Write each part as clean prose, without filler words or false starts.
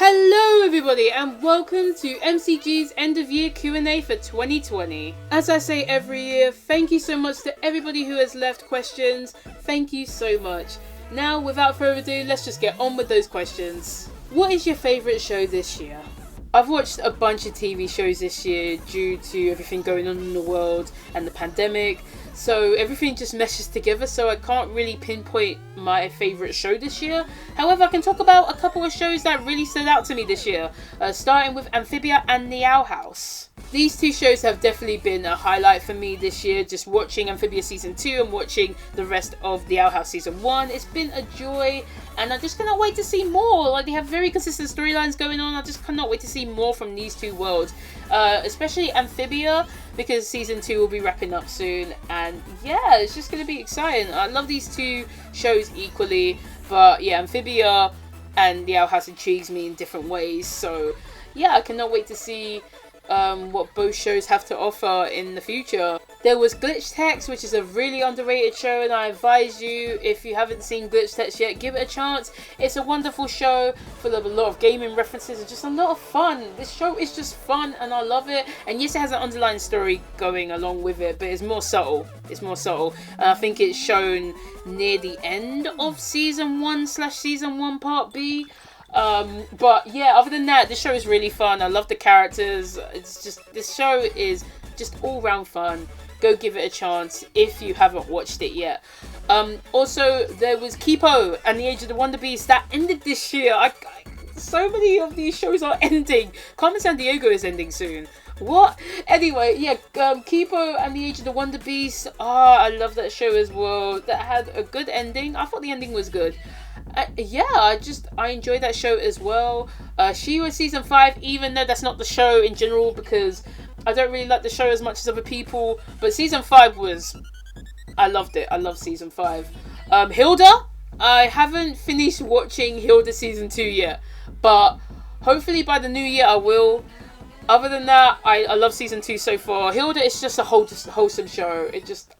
Hello everybody and welcome to MCG's end of year Q&A for 2020. As I say every year, thank you so much to everybody who has left questions. Thank you so much. Now without further ado, let's just get on with those questions. What is your favourite show this year? I've watched a bunch of TV shows this year due to everything going on in the world and the pandemic. So everything just meshes together, so I can't really pinpoint my favourite show this year. However, I can talk about a couple of shows that really stood out to me this year, starting with Amphibia and the Owl House. These two shows have definitely been a highlight for me this year, just watching Amphibia Season 2 and watching the rest of the Owl House Season 1. It's been a joy, and I just cannot wait to see more. Like, they have very consistent storylines going on. I just cannot wait to see more from these two worlds, especially Amphibia, because Season 2 will be wrapping up soon, and yeah, it's just going to be exciting. I love these two shows equally, but yeah, Amphibia and the Owl House intrigues me in different ways, so yeah, I cannot wait to see what both shows have to offer in the future. There was Glitch Text, which is a really underrated show, and I advise you, if you haven't seen Glitch Text yet, give it a chance. It's a wonderful show full of a lot of gaming references and just a lot of fun. This show is just fun and I love it. And yes, it has an underlying story going along with it, but it's more subtle. And I think it's shown near the end of Season 1/Season 1 Part B. But yeah, other than that, this show is really fun. I love the characters. This show is just all round fun. Go give it a chance if you haven't watched it yet. Also, there was Kipo and the Age of the Wonder Beast that ended this year. So many of these shows are ending. Carmen Sandiego is ending soon. What? Anyway, yeah, Kipo and the Age of the Wonder Beast. I love that show as well. That had a good ending. I thought the ending was good. I enjoyed that show as well. She was Season 5, even though that's not the show in general, because I don't really like the show as much as other people. But Season 5 I loved it. I love Season 5. Hilda, I haven't finished watching Hilda Season 2 yet, but hopefully by the new year I will. Other than that, I love Season 2 so far. Hilda is just a wholesome show.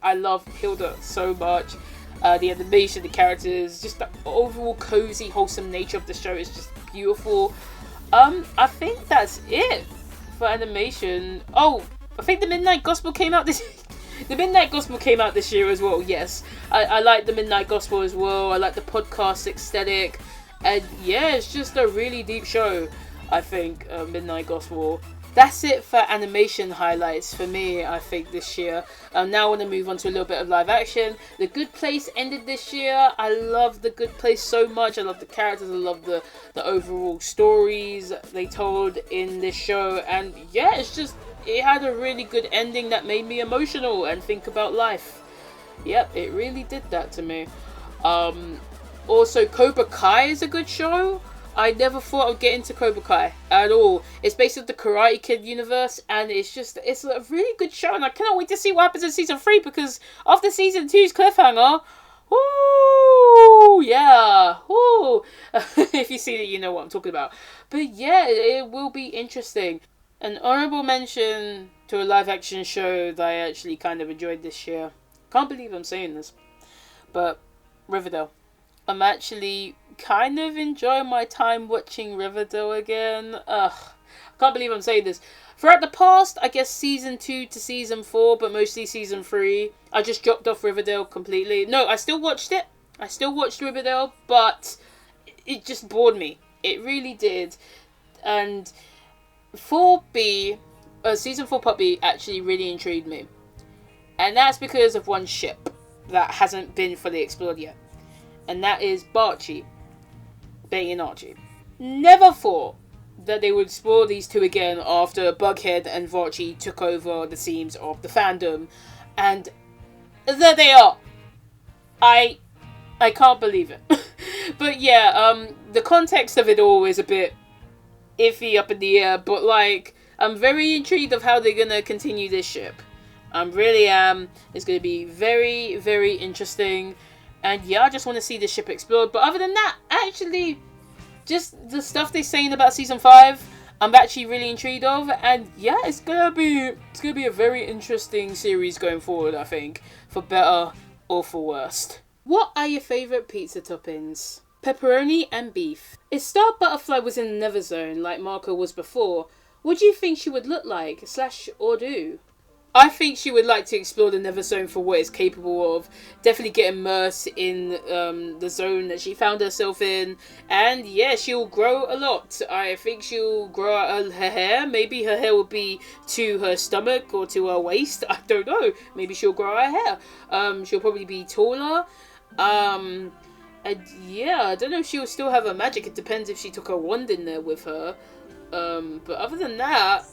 I love Hilda so much. The animation, the characters, just the overall cozy, wholesome nature of the show is just beautiful. I think that's it for animation. Oh, I think the Midnight Gospel came out this The Midnight Gospel came out this year as well, yes. I like the Midnight Gospel as well. I like the podcast aesthetic. And yeah, it's just a really deep show, I think, Midnight Gospel. That's it for animation highlights for me, I think, this year. Now I want to move on to a little bit of live action. The Good Place ended this year. I love The Good Place so much. I love the characters. I love the overall stories they told in this show. And yeah, it had a really good ending that made me emotional and think about life. Yep, it really did that to me. Also, Cobra Kai is a good show. I never thought I'd get into Cobra Kai at all. It's based on the Karate Kid universe, and it's a really good show, and I cannot wait to see what happens in Season 3, because after Season 2's cliffhanger, ooh, yeah, ooh. If you see it, you know what I'm talking about. But yeah, it will be interesting. An honourable mention to a live action show that I actually kind of enjoyed this year. Can't believe I'm saying this, but Riverdale. I'm actually kind of enjoying my time watching Riverdale again. I can't believe I'm saying this. Throughout the past, I guess Season 2 to Season 4, but mostly Season 3, I just dropped off Riverdale completely. No, I still watched it. I still watched Riverdale, but it just bored me. It really did. And Season 4 Part B actually really intrigued me. And that's because of one ship that hasn't been fully explored yet. And that is Betty and Archie. Never thought that they would explore these two again after Bughead and Archie took over the scenes of the fandom. And there they are. I can't believe it. But yeah, the context of it all is a bit iffy, up in the air. But like, I'm very intrigued of how they're going to continue this ship. I really am. It's going to be very, very interesting. And yeah, I just want to see the ship explode. But other than that, actually, just the stuff they're saying about Season 5, I'm actually really intrigued of. And yeah, it's gonna be a very interesting series going forward, I think, for better or for worse. What are your favourite pizza toppings? Pepperoni and beef. If Star Butterfly was in the Never Zone like Marco was before, what do you think she would look like / or do? I think she would like to explore the Never Zone for what it's capable of. Definitely get immersed in the zone that she found herself in. And yeah, she'll grow a lot. I think she'll grow out her hair. Maybe her hair will be to her stomach or to her waist. I don't know. Maybe she'll grow her hair. She'll probably be taller. And yeah, I don't know if she'll still have her magic. It depends if she took her wand in there with her. But other than that,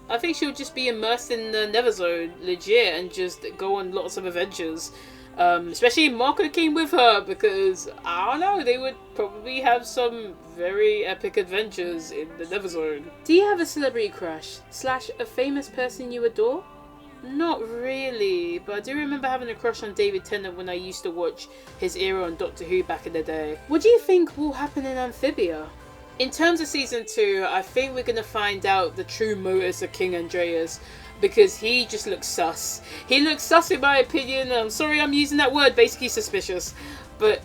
I think she'll just be immersed in the Never Zone, legit, and just go on lots of adventures. Especially if Marco came with her, because, I don't know, they would probably have some very epic adventures in the Never Zone. Do you have a celebrity crush / a famous person you adore? Not really, but I do remember having a crush on David Tennant when I used to watch his era on Doctor Who back in the day. What do you think will happen in Amphibia? In terms of season 2, I think we're going to find out the true motives of King Andreas, because he just looks sus. He looks sus in my opinion. I'm sorry I'm using that word, basically suspicious. But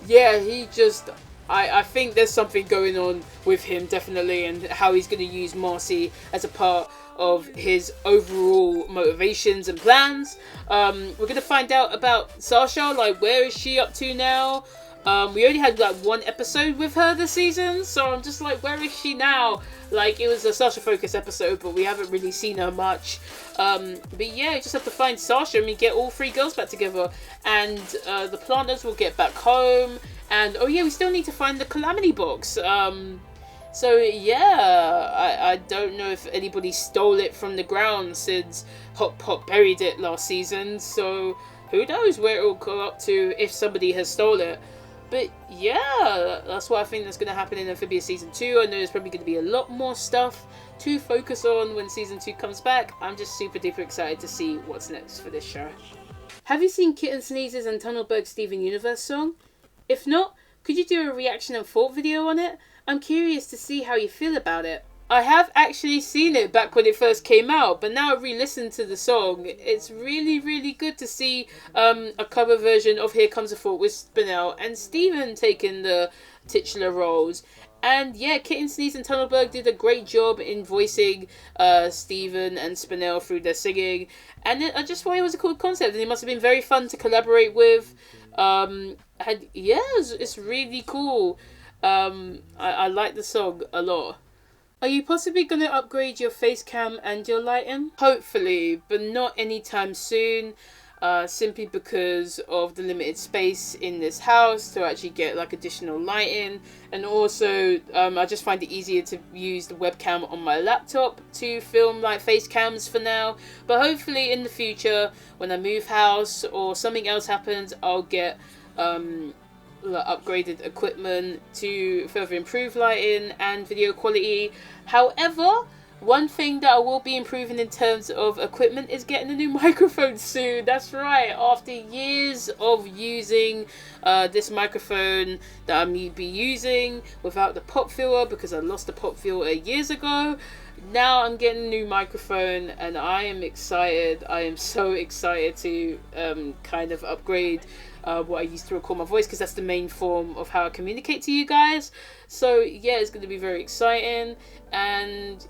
yeah, he just... I think there's something going on with him, definitely, and how he's going to use Marcy as a part of his overall motivations and plans. We're going to find out about Sasha, like where is she up to now? We only had like one episode with her this season, so I'm just like, where is she now? Like, it was a Sasha focused episode, but we haven't really seen her much. But yeah, you just have to find Sasha and we get all 3 girls back together, and the planters will get back home. And oh yeah, we still need to find the Calamity box. So yeah, I don't know if anybody stole it from the ground since Hot Pot buried it last season. So who knows where it will go up to if somebody has stole it. But yeah, that's what I think that's going to happen in Amphibia Season 2. I know there's probably going to be a lot more stuff to focus on when Season 2 comes back. I'm just super duper excited to see what's next for this show. Have you seen Kitten Sneezes and Tunnelberg's Steven Universe song? If not, could you do a reaction and thought video on it? I'm curious to see how you feel about it. I have actually seen it back when it first came out, but now I've re-listened to the song. It's really, really good to see a cover version of Here Comes a Thought with Spinell and Steven taking the titular roles. And yeah, Kitten Sneeze and Tunnelberg did a great job in voicing Steven and Spinell through their singing. And I just thought it was a cool concept, and it must have been very fun to collaborate with. It's really cool. I like the song a lot. Are you possibly going to upgrade your face cam and your lighting? Hopefully, but not anytime soon. Simply because of the limited space in this house to actually get like additional lighting, and also I just find it easier to use the webcam on my laptop to film like face cams for now. But hopefully in the future, when I move house or something else happens, I'll get upgraded equipment to further improve lighting and video quality. However, one thing that I will be improving in terms of equipment is getting a new microphone soon. That's right, after years of using this microphone that I'm be using without the pop filter, because I lost the pop filter years ago, now I'm getting a new microphone and I am excited. I am so excited to kind of upgrade what I used to record my voice, because that's the main form of how I communicate to you guys. So yeah, it's going to be very exciting, and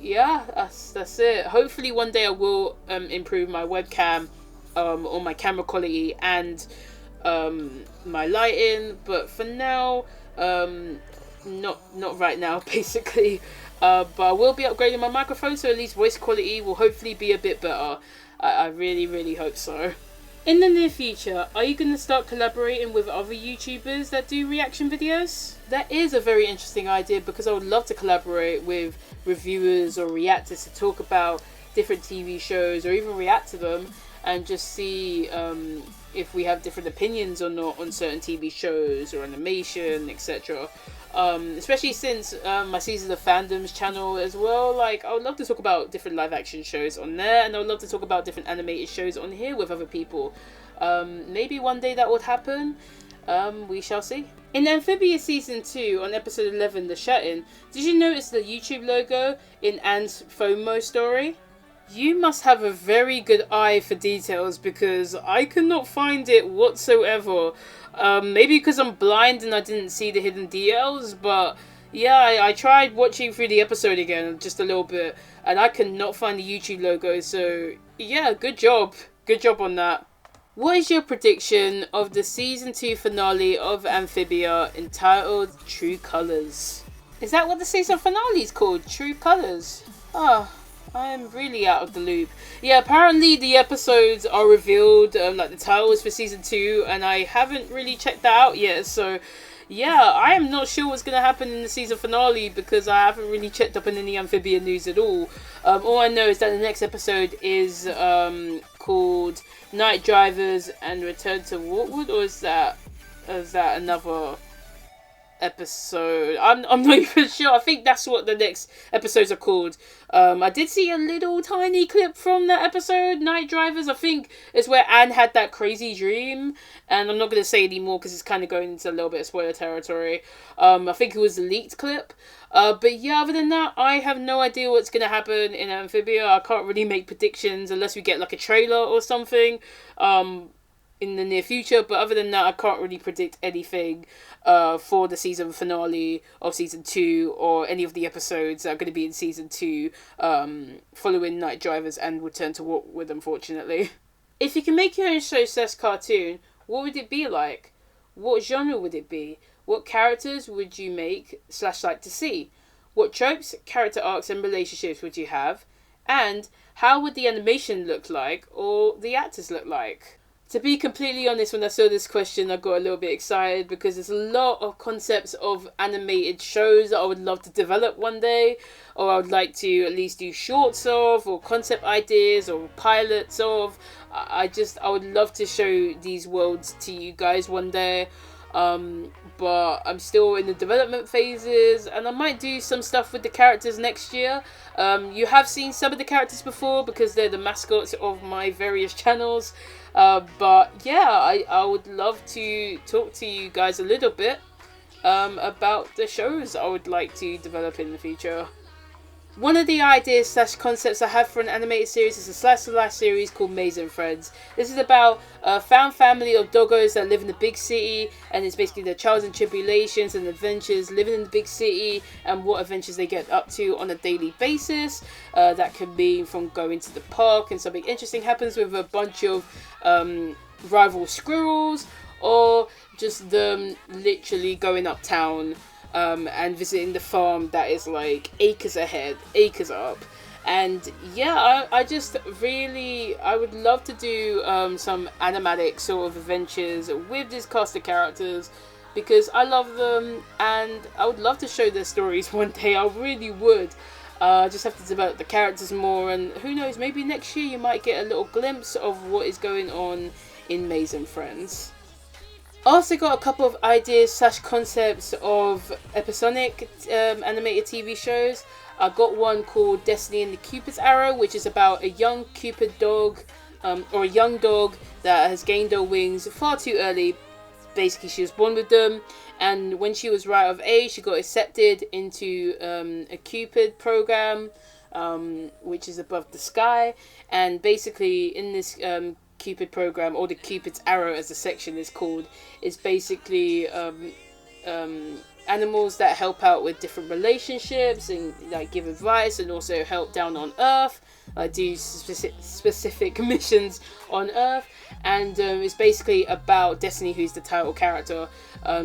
yeah, that's it. Hopefully one day I will improve my webcam or my camera quality and my lighting, but for now not right now basically. But I will be upgrading my microphone, so at least voice quality will hopefully be a bit better. I really hope so. In the near future, are you going to start collaborating with other YouTubers that do reaction videos? That is a very interesting idea, because I would love to collaborate with reviewers or reactors to talk about different TV shows, or even react to them and just see if we have different opinions or not on certain TV shows or animation, etc. Especially since my Season of Fandoms channel as well, like I would love to talk about different live action shows on there, and I would love to talk about different animated shows on here with other people. Maybe one day that would happen. We shall see. In Amphibia Season 2, on episode 11, The Shut-In, did you notice the YouTube logo in Anne's FOMO story? You must have a very good eye for details because I could not find it whatsoever. Maybe because I'm blind and I didn't see the hidden details, but yeah, I tried watching through the episode again just a little bit and I could not find the YouTube logo, so yeah, good job. Good job on that. What is your prediction of the season 2 finale of Amphibia entitled True Colors? Is that what the season finale is called? True Colors? Ah. I am really out of the loop. Yeah, apparently the episodes are revealed, like the titles for season 2, and I haven't really checked that out yet, so yeah, I am not sure what's going to happen in the season finale because I haven't really checked up on any Amphibia news at all. All I know is that the next episode is called Night Drivers and Return to Walkwood, or is that another episode? I'm not even sure. I think that's what the next episodes are called. I did see a little tiny clip from that episode, Night Drivers. I think it's where Anne had that crazy dream, and I'm not going to say any more because it's kind of going into a little bit of spoiler territory. I think it was a leaked clip. But yeah, other than that, I have no idea what's going to happen in Amphibia. I can't really make predictions unless we get like a trailer or something in the near future, but other than that, I can't really predict anything for the season finale of season 2 or any of the episodes that are going to be in season 2 following Night Drivers and Return to Walkwood, unfortunately. If you can make your own show / cartoon, what would it be like? What genre would it be? What characters would you make / like to see? What tropes, character arcs and relationships would you have? And how would the animation look like or the actors look like? To be completely honest, when I saw this question, I got a little bit excited because there's a lot of concepts of animated shows that I would love to develop one day, or I would like to at least do shorts of, or concept ideas, or pilots of. I would love to show these worlds to you guys one day. But I'm still in the development phases, and I might do some stuff with the characters next year. You have seen some of the characters before because they're the mascots of my various channels. But yeah, I would love to talk to you guys a little bit about the shows I would like to develop in the future. One of the ideas / concepts I have for an animated series is a slice of life series called Maze and Friends. This is about a found family of doggos that live in the big city, and it's basically their trials and tribulations and adventures living in the big city and what adventures they get up to on a daily basis. That could be from going to the park and something interesting happens with a bunch of rival squirrels, or just them literally going uptown and visiting the farm that is like acres ahead, acres up. And yeah, I would love to do some animatic sort of adventures with this cast of characters because I love them and I would love to show their stories one day. I really would. Just have to develop the characters more, and who knows, maybe next year you might get a little glimpse of what is going on in Maze and Friends. I also got a couple of ideas / concepts of episodic animated TV shows. I got one called Destiny and the Cupid's Arrow, which is about a young Cupid dog, or a young dog that has gained her wings far too early. Basically, she was born with them, and when she was right of age, she got accepted into a Cupid program, which is above the sky. And basically, in this Cupid program, or the Cupid's Arrow as the section is called, is basically animals that help out with different relationships and like give advice and also help down on Earth, do specific missions on Earth. And it's basically about Destiny, who's the title character.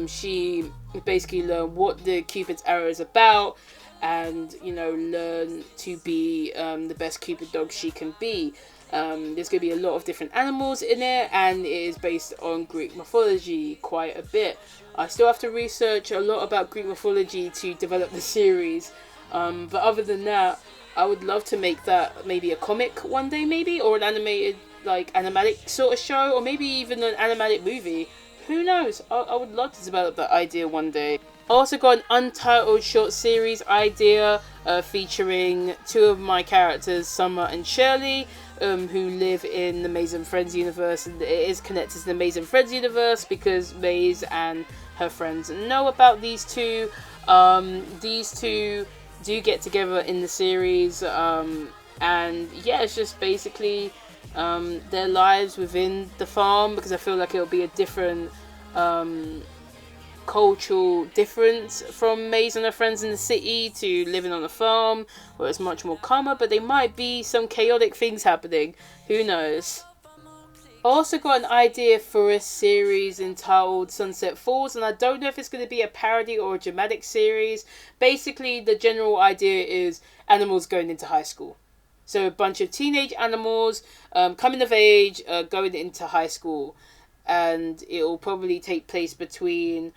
She basically learned what the Cupid's Arrow is about, and learn to be the best Cupid dog she can be. There's going to be a lot of different animals in it, and it is based on Greek mythology quite a bit. I still have to research a lot about Greek mythology to develop the series, but other than that, I would love to make that maybe a comic one day, maybe, or an animated, like animatic sort of show, or maybe even an animatic movie. Who knows? I would love to develop that idea one day. I also got an untitled short series idea featuring two of my characters, Summer and Shirley, who live in the Maze and Friends universe, and it is connected to the Maze and Friends universe because Maze and her friends know about these two. These two do get together in the series, And yeah, it's just basically their lives within the farm, because I feel like it'll be a different cultural difference from Maze and her friends in the city to living on a farm where it's much more calmer, but there might be some chaotic things happening. Who knows? I also got an idea for a series entitled Sunset Falls, and I don't know if it's going to be a parody or a dramatic series. Basically, the general idea is animals going into high school. So a bunch of teenage animals coming of age, going into high school. And it will probably take place between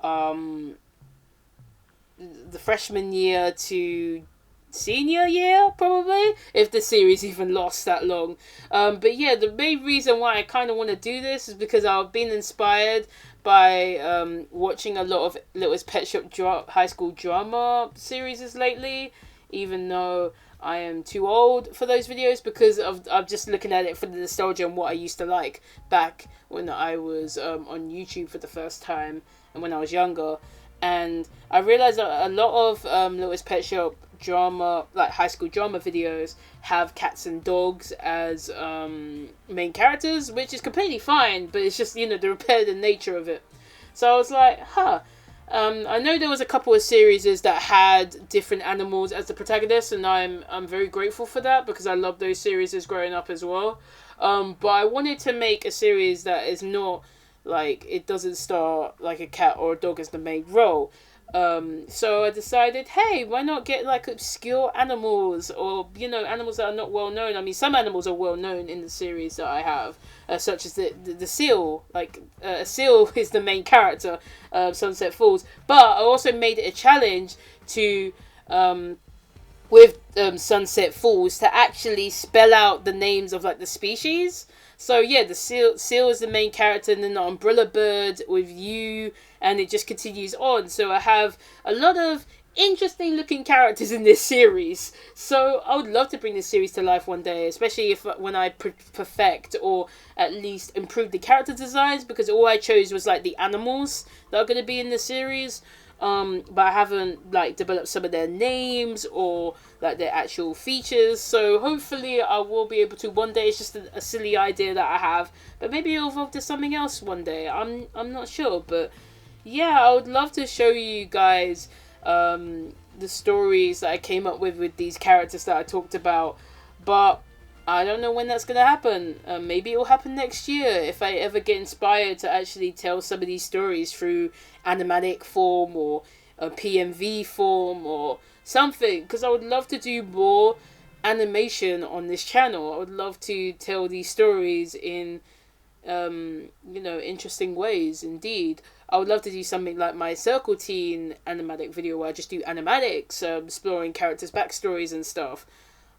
the freshman year to senior year, probably, if the series even lasts that long. But yeah, the main reason why I kind of want to do this is because I've been inspired by watching a lot of Littlest Pet Shop high school drama series lately, even though I am too old for those videos, because I'm just looking at it for the nostalgia and what I used to like back when I was on YouTube for the first time and when I was younger. And I realized that a lot of Littlest Pet Shop drama, like high school drama videos, have cats and dogs as main characters, which is completely fine, but it's just, the repetitive nature of it. So I was like, I know there was a couple of series that had different animals as the protagonists, and I'm very grateful for that, because I loved those series growing up as well. But I wanted to make a series that is not like, it doesn't star like a cat or a dog as the main role. So I decided, hey, why not get like obscure animals, or animals that are not well known. I mean, some animals are well known in the series that I have, such as the seal. Like a seal is the main character of Sunset Falls. But I also made it a challenge to with Sunset Falls to actually spell out the names of like the species. So yeah, the seal is the main character, and then the umbrella bird with you, and it just continues on. So I have a lot of interesting looking characters in this series. So I would love to bring this series to life one day, especially when I perfect or at least improve the character designs, because all I chose was like the animals that are going to be in the series. But I haven't like developed some of their names or like their actual features. So hopefully I will be able to one day. It's just a silly idea that I have, but maybe it'll evolve to something else one day. I'm not sure, but yeah, I would love to show you guys the stories that I came up with these characters that I talked about. But I don't know when that's going to happen. Maybe it will happen next year if I ever get inspired to actually tell some of these stories through animatic form or a PMV form or something. Because I would love to do more animation on this channel. I would love to tell these stories in, interesting ways indeed. I would love to do something like my Circle Teen animatic video where I just do animatics, exploring characters' backstories and stuff.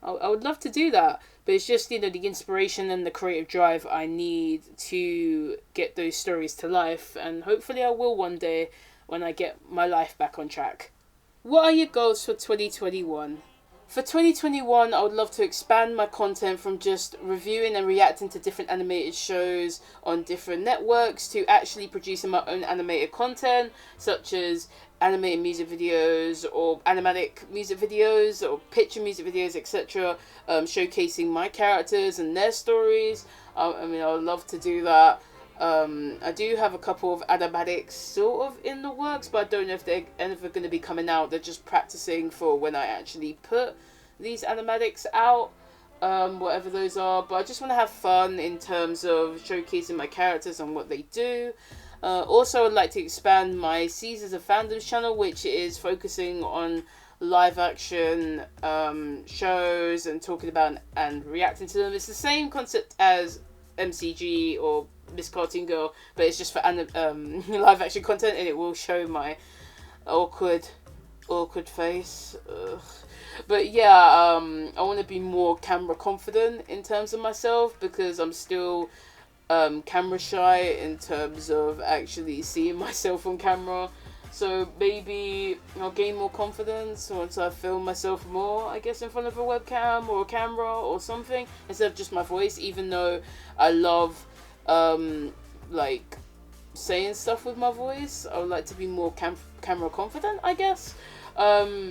I would love to do that, but it's just, the inspiration and the creative drive I need to get those stories to life, and hopefully I will one day when I get my life back on track. What are your goals for 2021? For 2021, I would love to expand my content from just reviewing and reacting to different animated shows on different networks to actually producing my own animated content, such as animated music videos or animatic music videos or picture music videos, etc., showcasing my characters and their stories. I would love to do that. I do have a couple of animatics sort of in the works, but I don't know if they're ever going to be coming out. They're just practicing for when I actually put these animatics out, whatever those are. But I just want to have fun in terms of showcasing my characters and what they do. Also, I'd like to expand my Seasons of Fandoms channel, which is focusing on live action shows and talking about and reacting to them. It's the same concept as MCG or MissCartoonGirl, but it's just for live action content, and it will show my awkward face. Ugh. But yeah, I want to be more camera confident in terms of myself, because I'm still camera shy in terms of actually seeing myself on camera. So maybe I'll gain more confidence once I film myself more, I guess, in front of a webcam or a camera or something, instead of just my voice, even though I love saying stuff with my voice. I would like to be more camera confident, I guess.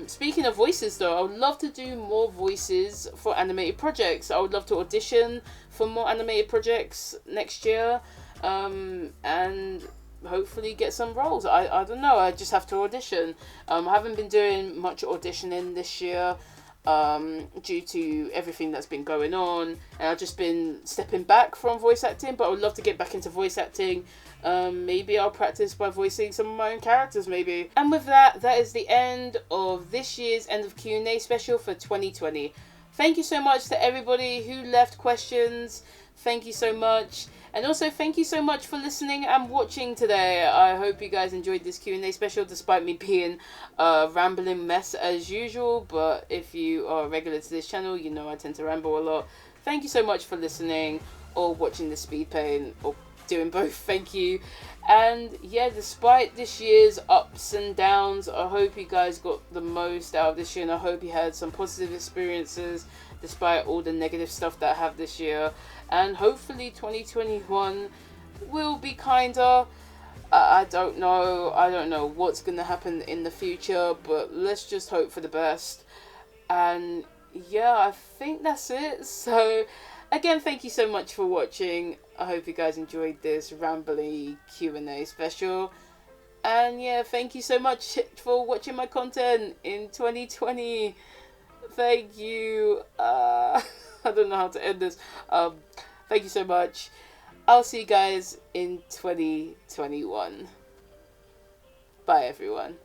Speaking of voices though, I would love to do more voices for animated projects. I would love to audition for more animated projects next year, and hopefully get some roles. I don't know, I just have to audition. I haven't been doing much auditioning this year, due to everything that's been going on, and I've just been stepping back from voice acting, but I would love to get back into voice acting. Maybe I'll practice by voicing some of my own characters, maybe. And with that, that is the end of this year's End of Q&A special for 2020. Thank you so much to everybody who left questions. Thank you so much. And also thank you so much for listening and watching today. I hope you guys enjoyed this Q&A special, despite me being a rambling mess as usual. But if you are regular to this channel, you know I tend to ramble a lot. Thank you so much for listening or watching the speed paint, or doing both. Thank you. And yeah, despite this year's ups and downs, I hope you guys got the most out of this year, and I hope you had some positive experiences despite all the negative stuff that I have this year. And hopefully 2021 will be kinder. I don't know what's gonna happen in the future, but let's just hope for the best. And yeah, I think that's it. So again, thank you so much for watching. I hope you guys enjoyed this rambly Q&A special. And yeah, thank you so much for watching my content in 2020. Thank you. I don't know how to end this. Thank you so much. I'll see you guys in 2021. Bye, everyone.